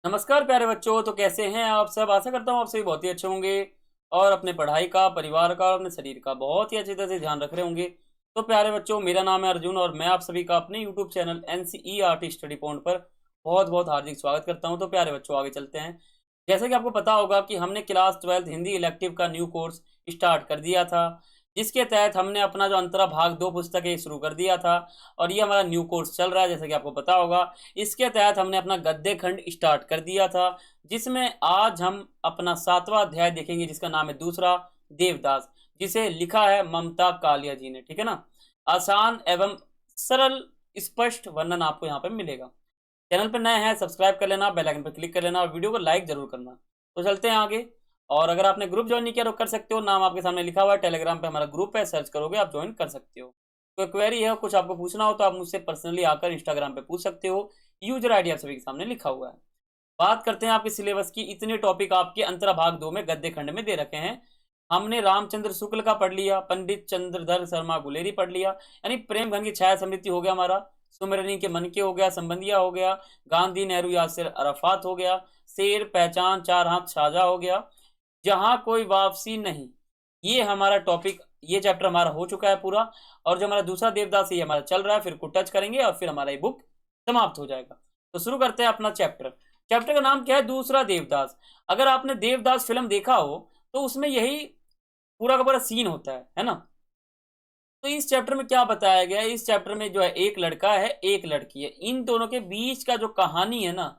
नमस्कार प्यारे बच्चों। तो कैसे हैं आप सब? आशा करता हूँ आप सभी बहुत ही अच्छे होंगे और अपने पढ़ाई का, परिवार का और अपने शरीर का बहुत ही अच्छी तरह से ध्यान रख रहे होंगे। तो प्यारे बच्चों, मेरा नाम है अर्जुन और मैं आप सभी का अपने YouTube channel NCERT study point पर बहुत बहुत हार्दिक स्वागत करता हूँ। तो प्यारे बच्चों, आगे चलते हैं। जैसे कि आपको पता होगा कि हमने क्लास 12 हिंदी इलेक्टिव का न्यू कोर्स स्टार्ट कर दिया था, जिसके तहत हमने अपना जो अंतरा भाग 2 पुस्तकें शुरू कर दिया था और ये हमारा न्यू कोर्स चल रहा है। जैसे कि आपको पता होगा, इसके तहत हमने अपना गद्य खंड स्टार्ट कर दिया था, जिसमें आज हम अपना 7वां अध्याय देखेंगे, जिसका नाम है दूसरा देवदास, जिसे लिखा है ममता कालिया जी ने। ठीक है ना। आसान एवं सरल स्पष्ट वर्णन आपको यहाँ पे मिलेगा। चैनल पर नए हैं, सब्सक्राइब कर लेना, बेल आइकन पर क्लिक कर लेना और वीडियो को लाइक जरूर करना। तो चलते हैं आगे। और अगर आपने ग्रुप ज्वाइन नहीं किया तो कर सकते हो, नाम आपके सामने लिखा हुआ है। टेलीग्राम पे हमारा ग्रुप है, सर्च करोगे आप ज्वाइन कर सकते हो। कोई क्वेरी है, कुछ आपको पूछना हो तो आप मुझसे पर्सनली आकर इंस्टाग्राम पे पूछ सकते हो। यूजर आईडी आप सभी के सामने लिखा हुआ है। बात करते हैं आपके सिलेबस की। इतने टॉपिक आपके अंतरा भाग 2 में गद्य खंड में दे रखे हैं। हमने रामचंद्र शुक्ल का पढ़ लिया, पंडित चंद्रधर शर्मा गुलेरी पढ़ लिया, यानी प्रेम घन की छाया समृद्धि हो गया हमारा, सुमिरनी के मन के हो गया, संबंधिया हो गया, गांधी नेहरू यासिर अराफात हो गया, शेर पहचान चार हाथ शाहजहा हो गया, जहां कोई वापसी नहीं, ये हमारा टॉपिक, ये चैप्टर हमारा हो चुका है पूरा। और जो हमारा दूसरा देवदास ये हमारा चल रहा है, फिर को टच करेंगे और फिर हमारा ये बुक समाप्त हो जाएगा। तो शुरू करते हैं अपना चैप्टर। चैप्टर का नाम क्या है? दूसरा देवदास। अगर आपने देवदास फिल्म देखा हो तो उसमें यही पूरा का पूरा सीन होता है ना। तो इस चैप्टर में क्या बताया गया है? इस चैप्टर में जो है, एक लड़का है एक लड़की है, इन दोनों के बीच का जो कहानी है ना,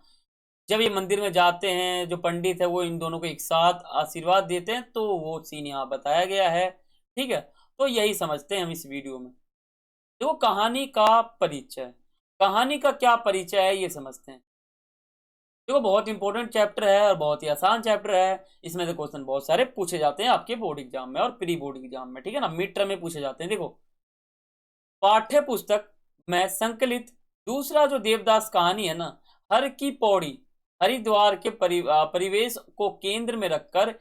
जब ये मंदिर में जाते हैं, जो पंडित है वो इन दोनों को एक साथ आशीर्वाद देते हैं, तो वो सीन यहाँ बताया गया है। ठीक है। तो यही समझते हैं हम इस वीडियो में। देखो, कहानी का परिचय, कहानी का क्या परिचय है ये समझते हैं। देखो, बहुत इंपॉर्टेंट चैप्टर है और बहुत ही आसान चैप्टर है। इसमें से क्वेश्चन बहुत सारे पूछे जाते हैं आपके बोर्ड एग्जाम में और प्री बोर्ड एग्जाम में। ठीक है ना, मिड टर्म में पूछे जाते हैं। देखो, पाठ्य पुस्तक में संकलित दूसरा जो देवदास कहानी है ना, हर की पौड़ी, हरिद्वार के परिवेश को केंद्र में रखकर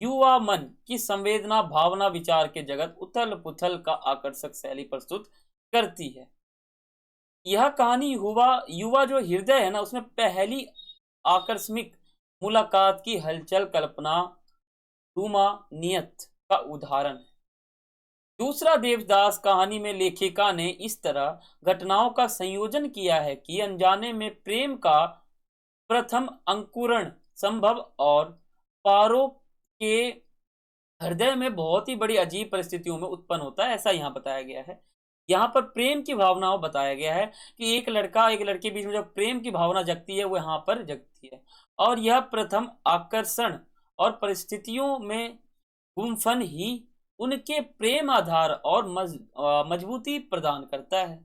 युवा मन की संवेदना, भावना, विचार के जगत उथल पुथल का आकर्षक शैली प्रस्तुत करती है। यह कहानी युवा युवा जो हृदय है ना, उसमें पहली आकस्मिक मुलाकात की हलचल, कल्पना, रूमानियत का उदाहरण है। दूसरा देवदास कहानी में लेखिका ने इस तरह घटनाओं का संयोजन किया है कि अनजाने में प्रेम का प्रथम अंकुरण संभव और पारो के हृदय में बहुत ही बड़ी अजीब परिस्थितियों में उत्पन्न होता है, ऐसा यहाँ बताया गया है। यहाँ पर प्रेम की भावनाओं बताया गया है कि एक लड़का एक लड़के के बीच में जब प्रेम की भावना जगती है, वो यहाँ पर जगती है। और यह प्रथम आकर्षण और परिस्थितियों में गुम्फन ही उनके प्रेम आधार और मजबूती प्रदान करता है।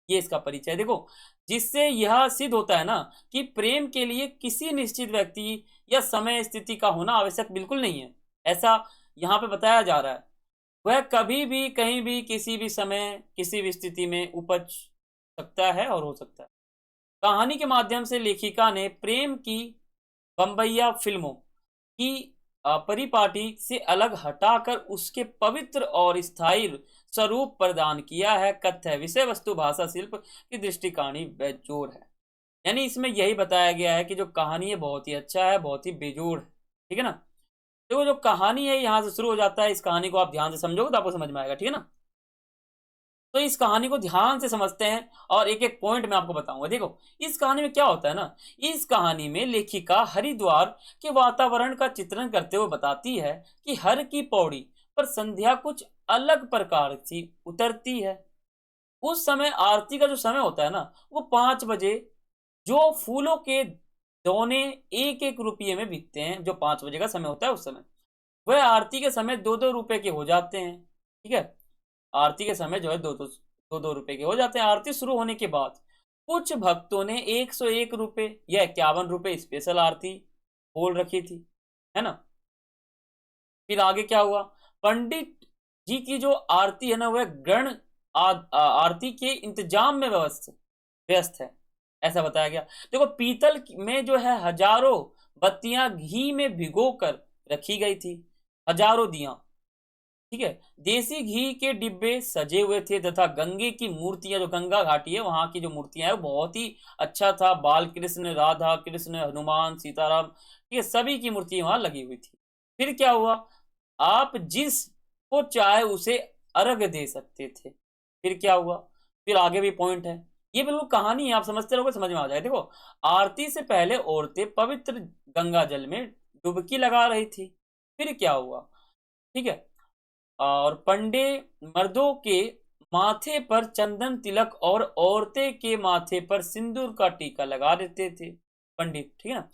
ये इसका परिचय। देखो, जिससे यह सिद्ध होता है ना कि प्रेम के लिए किसी निश्चित व्यक्ति या समय स्थिति का होना आवश्यक बिल्कुल नहीं है, ऐसा यहाँ पे बताया जा रहा है। वह कभी भी, कहीं भी, किसी भी समय, किसी भी स्थिति में उपज सकता है और हो सकता है। कहानी के माध्यम से लेखिका ने प्रेम की बम्बैया फिल्मों की परिपाटी से अलग हटाकर उसके पवित्र और स्थायी स्वरूप प्रदान किया है। कथ्य विषय वस्तु भाषा शिल्प की दृष्टि कहानी बेजोड़ है। यानी इसमें यही बताया गया है कि जो कहानी है बहुत ही अच्छा है, बहुत ही बेजोड़ है। ठीक है ना। तो जो कहानी है यहाँ से शुरू हो जाता है। इस कहानी को आप ध्यान से समझोगे तो आपको समझ में आएगा। ठीक है ना। तो इस कहानी को ध्यान से समझते हैं और एक एक पॉइंट मैं आपको बताऊंगा। देखो, इस कहानी में क्या होता है ना, इस कहानी में लेखिका हरिद्वार के वातावरण का चित्रण करते हुए बताती है कि हर की पौड़ी पर संध्या कुछ अलग प्रकार से उतरती है। उस समय आरती का जो समय होता है ना, वो 5 बजे, जो फूलों के दोने 1-1 रुपये में बिकते हैं, जो 5 बजे का समय होता है उस समय, वह आरती के समय 2-2 रुपए के हो जाते हैं। ठीक है। आरती के समय जो है 2-2 रुपए के हो जाते हैं। आरती शुरू होने के बाद कुछ भक्तों ने 101 रुपए या 51 रुपए स्पेशल आरती बोल रखी थी, है ना। फिर आगे क्या हुआ? पंडित जी की जो आरती है ना, वह गण आरती के इंतजाम में व्यस्त है, ऐसा बताया गया। देखो, पीतल में जो है हजारों बत्तियां घी में भिगो कर रखी गई थी, हजारों दिया। ठीक है। देसी घी के डिब्बे सजे हुए थे तथा गंगे की मूर्तियां, जो गंगा घाटी है वहां की जो मूर्तियां है वो बहुत ही अच्छा था। बाल कृष्ण, राधा कृष्ण, हनुमान, सीताराम, ठीक है, सभी की मूर्ति वहां लगी हुई थी। फिर क्या हुआ, आप जिस को चाहे उसे अर्घ दे सकते थे। फिर क्या हुआ, फिर आगे भी पॉइंट है, ये बिल्कुल कहानी है, आप समझते रहोगे समझ में आ जाए। देखो, आरती से पहले औरतें पवित्र गंगा जल में डुबकी लगा रही थी। फिर क्या हुआ, ठीक है, और पंडे मर्दों के माथे पर चंदन तिलक और औरतें के माथे पर सिंदूर का टीका लगा देते थे पंडित, ठीक है ना।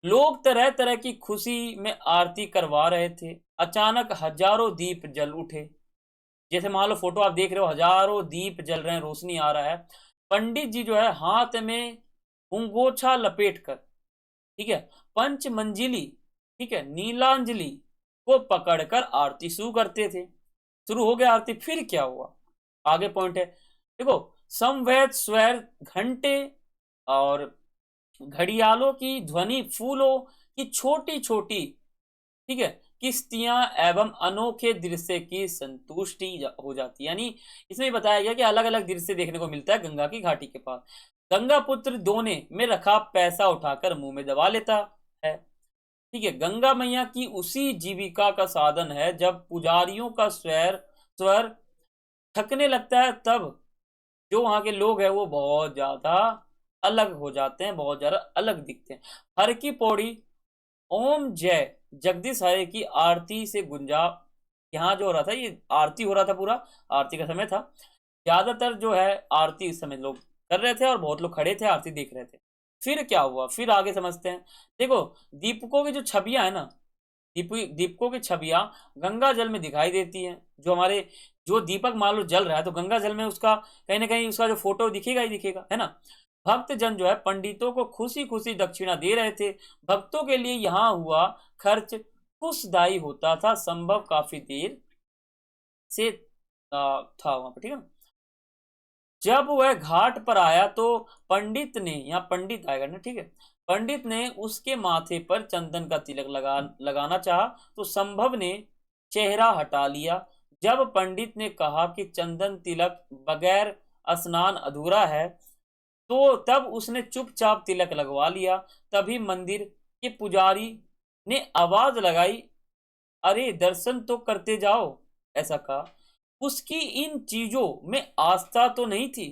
लोग तरह तरह की खुशी में आरती करवा रहे थे। अचानक हजारों दीप जल उठे। जैसे मान लो फोटो आप देख रहे हो, हजारों दीप जल रहे हैं, रोशनी आ रहा है। पंडित जी जो है हाथ में अंगोछा लपेट कर, ठीक है, पंच मंजिली, ठीक है, नीलांजलि को पकड़कर आरती शुरू करते थे। शुरू हो गया आरती। फिर क्या हुआ, आगे पॉइंट है, देखो, समवेत स्वर, घंटे और घड़ियालों की ध्वनि, फूलों की छोटी छोटी, ठीक है, किस्तियां एवं अनोखे दृश्य की संतुष्टि हो जाती है। यानी इसमें बताया गया कि अलग अलग दृश्य देखने को मिलता है गंगा की घाटी के पास। गंगा पुत्र दोने में रखा पैसा उठाकर मुंह में दबा लेता है। ठीक है, गंगा मैया की उसी जीविका का साधन है। जब पुजारियों का स्वर स्वर थकने लगता है, तब जो वहां के लोग हैं वो बहुत ज्यादा अलग हो जाते हैं, बहुत ज्यादा अलग दिखते हैं। हर की पौड़ी ओम जय जगदीश हरे की आरती से गुंजा। यहाँ जो हो रहा था, ये आरती हो रहा था, पूरा आरती का समय था। ज्यादातर जो है आरती इस समय लोग कर रहे थे और बहुत लोग खड़े थे आरती देख रहे थे। फिर क्या हुआ, फिर आगे समझते हैं। देखो, दीपकों की जो छवियां है ना, दीपकों की छवियां गंगा जल में दिखाई देती हैं। जो हमारे जो दीपक मान लो जल रहा है तो गंगा जल में उसका कहीं ना कहीं उसका जो फोटो दिखेगा ही दिखेगा, है ना। भक्त जन जो है पंडितों को खुशी खुशी दक्षिणा दे रहे थे। भक्तों के लिए यहाँ हुआ खर्च खुशदायी होता था। संभव काफी देर से था वहां पर, ठीक है। जब वह घाट पर आया तो पंडित ने, यहाँ पंडित आएगा ना, ठीक है, पंडित ने उसके माथे पर चंदन का तिलक लगाना चाहा तो संभव ने चेहरा हटा लिया। जब पंडित ने कहा कि चंदन तिलक बगैर स्नान अधूरा है, तो तब उसने चुपचाप तिलक लगवा लिया। तभी मंदिर के पुजारी ने आवाज लगाई, अरे दर्शन तो करते जाओ, ऐसा कहा। उसकी इन चीजों में आस्था तो नहीं थी,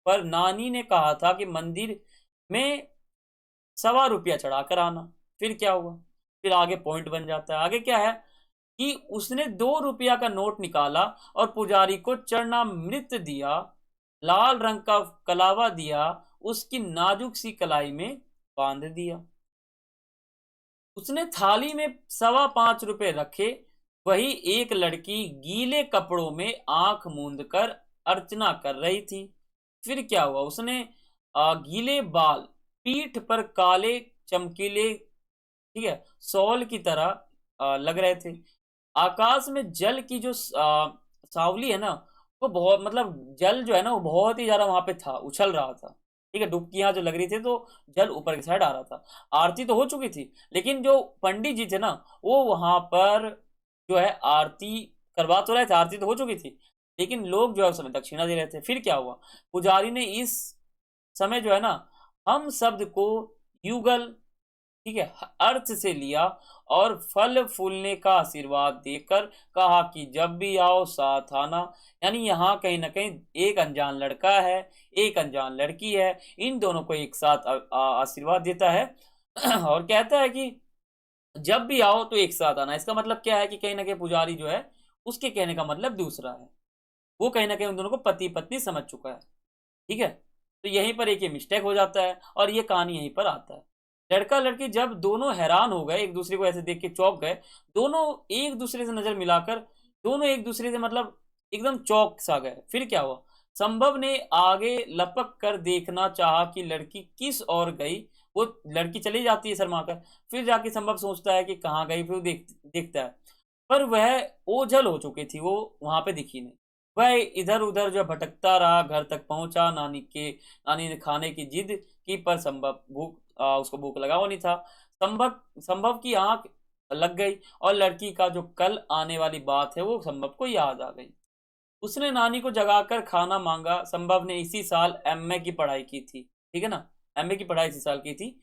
पर नानी ने कहा था कि मंदिर में ₹1.25 चढ़ाकर आना। फिर क्या हुआ, फिर आगे पॉइंट बन जाता है। आगे क्या है कि उसने ₹2 का नोट निकाला और पुजारी को चरणामृत दिया, लाल रंग का कलावा दिया, उसकी नाजुक सी कलाई में बांध दिया। उसने थाली में ₹5.25 रखे। वही एक लड़की गीले कपड़ों में आंख मूंद कर अर्चना कर रही थी। फिर क्या हुआ, उसने गीले बाल, पीठ पर काले चमकीले, ठीक है, शॉल की तरह लग रहे थे। आकाश में जल की जो सावली है ना, वो बहुत, मतलब जल जो है ना वो बहुत ही ज्यादा वहां पे था, उछल रहा था। ठीक है, डुबकियां जो लग रही थी तो जल ऊपर की साइड आ रहा था। आरती तो हो चुकी थी, लेकिन जो पंडित जी थे ना वो वहां पर जो है आरती करवा तो रहे थे, आरती तो हो चुकी थी, लेकिन लोग जो है उस समय दक्षिणा दे रहे थे। फिर क्या हुआ, पुजारी ने इस समय जो है ना हम शब्द को युगल, ठीक है, अर्थ से लिया और फल फूलने का आशीर्वाद देकर कहा कि जब भी आओ साथ आना। यानी यहाँ कहीं ना कहीं एक अनजान लड़का है, एक अनजान लड़की है, इन दोनों को एक साथ आशीर्वाद देता है और कहता है कि जब भी आओ तो एक साथ आना। इसका मतलब क्या है कि कहीं ना कहीं पुजारी जो है उसके कहने का मतलब दूसरा है। वो कहीं ना कहीं उन दोनों को पति पत्नी समझ चुका है, ठीक है। तो यहीं पर एक ये मिस्टेक हो जाता है और ये कहानी यहीं पर आता है। लड़का लड़की जब दोनों हैरान हो गए, एक दूसरे को ऐसे देख के चौंक गए, दोनों एक दूसरे से नजर मिलाकर, दोनों एक दूसरे से मतलब एकदम चौंक सा गए। फिर क्या हुआ, संभव ने आगे लपक कर देखना चाहा कि लड़की किस ओर गई। वो लड़की चली जाती है शर्मा कर, फिर जाके संभव सोचता है कि कहाँ गई, फिर वो देखता है, पर वह ओझल हो चुकी थी, वो वहां पे दिखी नहीं। वह इधर उधर जो भटकता रहा, घर तक पहुंचा। नानी ने खाने की जिद की, पर संभव उसको भूख लगा हुआ नहीं था। संभव संभव की आंख लग गई और लड़की का जो कल आने वाली बात है वो संभव को याद आ गई। उसने नानी को जगाकर खाना मांगा। संभव ने इसी साल एमए की पढ़ाई की थी, ठीक है ना, एमए की पढ़ाई इसी साल की थी।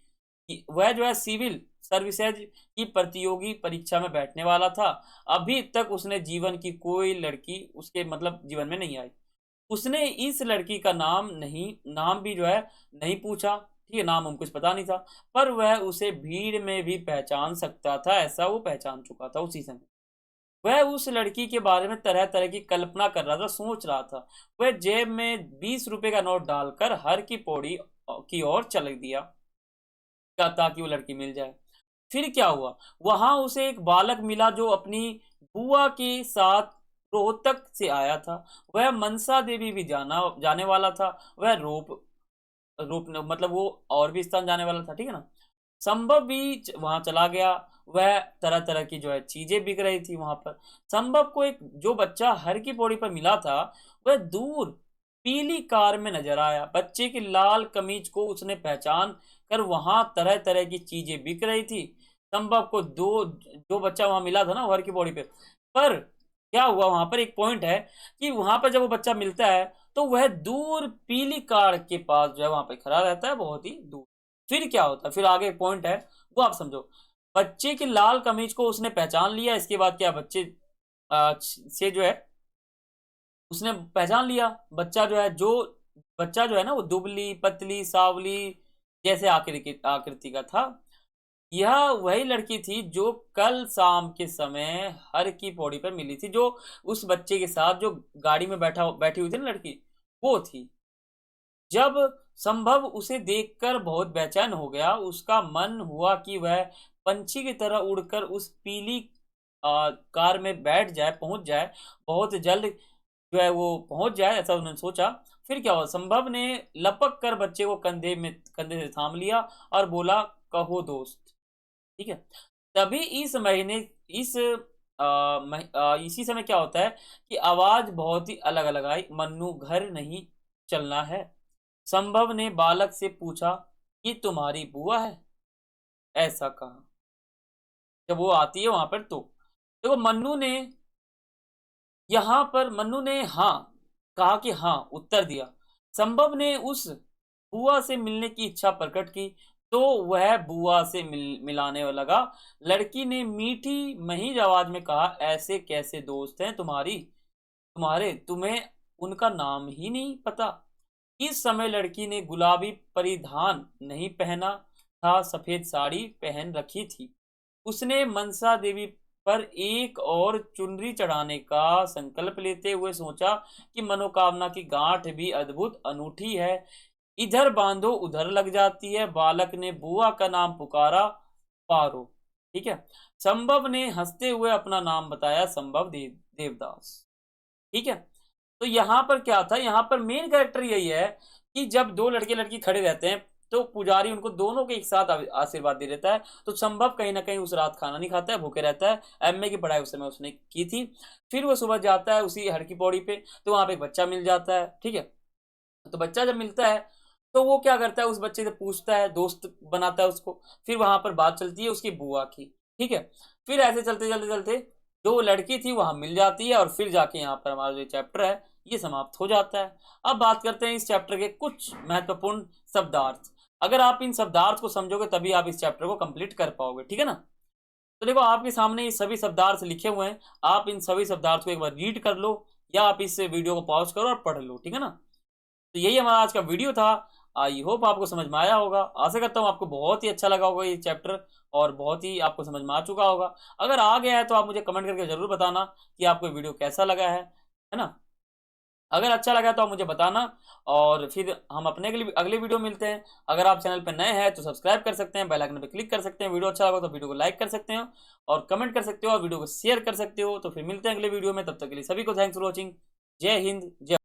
वह जो है सिविल सर्विसेज की प्रतियोगी परीक्षा में बैठने वाला था। अभी तक उसने जीवन की कोई लड़की उसके मतलब जीवन में नहीं आई। उसने इस लड़की का नाम भी जो है नहीं पूछा, ठीक है, नाम हमको कुछ पता नहीं था, पर वह उसे भीड़ में भी पहचान सकता था, ऐसा वो पहचान चुका था उसी समय। वह उस लड़की के बारे में तरह तरह की कल्पना कर रहा था, सोच रहा था। वह जेब में 20 रुपए का नोट डालकर हर की पौड़ी की ओर चल दिया ताकि वो लड़की मिल जाए। फिर क्या हुआ, वहां उसे एक बालक मिला जो अपनी बुआ के साथ रोहतक से आया था। वह मनसा देवी भी जाने वाला था। वह रूप रूप मतलब वो और भी स्थान जाने वाला था, ठीक है ना। संभव भी वहां चला गया। वह तरह तरह की जो है चीजें बिक रही थी वहां पर। संभव को एक जो बच्चा हर की पौड़ी पर मिला था वह दूर पीली कार में नजर आया। बच्चे की लाल कमीज को उसने पहचान कर वहां तरह तरह की चीजें बिक रही थी। संभव को दो जो बच्चा वहां मिला था ना हर की पौड़ी पे, पर क्या हुआ वहां पर एक पॉइंट है कि वहां पर जब वो बच्चा मिलता है तो वह दूर पीली कार के पास जो है वहां पर खड़ा रहता है, बहुत ही दूर। फिर क्या होता है, फिर आगे एक पॉइंट है वो आप समझो। बच्चे की लाल कमीज को उसने पहचान लिया। इसके बाद क्या, बच्चे से जो है उसने पहचान लिया। बच्चा जो है ना वो दुबली पतली सावली जैसे आकृति का था। यह वही लड़की थी जो कल शाम के समय हर की पौड़ी पर मिली थी, जो उस बच्चे के साथ जो गाड़ी में बैठी हुई थी ना लड़की, वो थी। जब संभव उसे देखकर बहुत बेचैन हो गया, उसका मन हुआ कि वह पंछी की तरह उड़कर उस पीली कार में बैठ जाए, पहुंच जाए, बहुत जल्द जो है वो पहुंच जाए, ऐसा उन्होंने सोचा। फिर क्या हुआ, संभव ने लपक कर बच्चे को कंधे से थाम लिया और बोला, कहो दोस्त, ठीक है। तभी इस महीने इस इसी समय क्या होता है कि आवाज बहुत ही अलग अलग आई, मन्नू घर नहीं चलना है। संभव ने बालक से पूछा, ये तुम्हारी बुआ है? ऐसा कहा जब वो आती है वहां पर। तो देखो मन्नू ने हाँ कहा कि हाँ उत्तर दिया। संभव ने उस बुआ से मिलने की इच्छा प्रकट की तो वह बुआ से मिलाने लगा। लड़की ने मीठी महीन आवाज में कहा, ऐसे कैसे दोस्त हैं तुम्हारे, तुम्हें उनका नाम ही नहीं पता? इस समय लड़की ने गुलाबी परिधान नहीं पहना था, सफेद साड़ी पहन रखी थी। उसने मनसा देवी पर एक और चुनरी चढ़ाने का संकल्प लेते हुए सोचा कि मनोकामना की गांठ भी अद्भुत अनूठी है, इधर बांधो उधर लग जाती है। बालक ने बुआ का नाम पुकारा, पारो, ठीक है। संभव ने हंसते हुए अपना नाम बताया, संभव देवदास, ठीक है। तो यहाँ पर क्या था, यहाँ पर मेन कैरेक्टर यही है कि जब दो लड़के लड़की खड़े रहते हैं तो पुजारी उनको दोनों के एक साथ आशीर्वाद दे देता है। तो संभव कहीं ना कहीं उस रात खाना नहीं खाता है, भूखे रहता है। एमए की पढ़ाई उस समय उसने की थी। फिर वो सुबह जाता है उसी हर की पौड़ी पे, तो वहां पे एक बच्चा मिल जाता है, ठीक है। तो बच्चा जब मिलता है तो वो क्या करता है, उस बच्चे से पूछता है, दोस्त बनाता है उसको। फिर वहां पर बात चलती है उसकी बुआ की, ठीक है। फिर ऐसे चलते चलते चलते जो लड़की थी वहां मिल जाती है और फिर जाके यहाँ पर हमारा जो चैप्टर है ये समाप्त हो जाता है। अब बात करते हैं इस चैप्टर के कुछ महत्वपूर्ण शब्दार्थ। अगर आप इन शब्दार्थ को समझोगे तभी आप इस चैप्टर को कंप्लीट कर पाओगे, ठीक है ना। तो देखो आपके सामने ये सभी शब्दार्थ लिखे हुए हैं, आप इन सभी शब्दार्थ को एक बार रीड कर लो या आप इस वीडियो को पॉज करो और पढ़ लो, ठीक है ना। तो यही हमारा आज का वीडियो था। आई होप आपको समझ में आया होगा। आशा करता हूँ आपको बहुत ही अच्छा लगा होगा ये चैप्टर और बहुत ही आपको समझ में आ चुका होगा। अगर आ गया है तो आप मुझे कमेंट करके जरूर बताना कि आपको वीडियो कैसा लगा है ना। अगर अच्छा लगा तो आप मुझे बताना और फिर हम अपने अगले वीडियो मिलते हैं। अगर आप चैनल पर नए हैं तो सब्सक्राइब कर सकते हैं, बेल आइकन पर क्लिक कर सकते हैं। वीडियो अच्छा लगा तो वीडियो को लाइक कर सकते हो और कमेंट कर सकते हो और वीडियो को शेयर कर सकते हो। तो फिर मिलते हैं अगले वीडियो में, तब तक के लिए सभी को थैंक्स फॉर वॉचिंग। जय हिंद, जय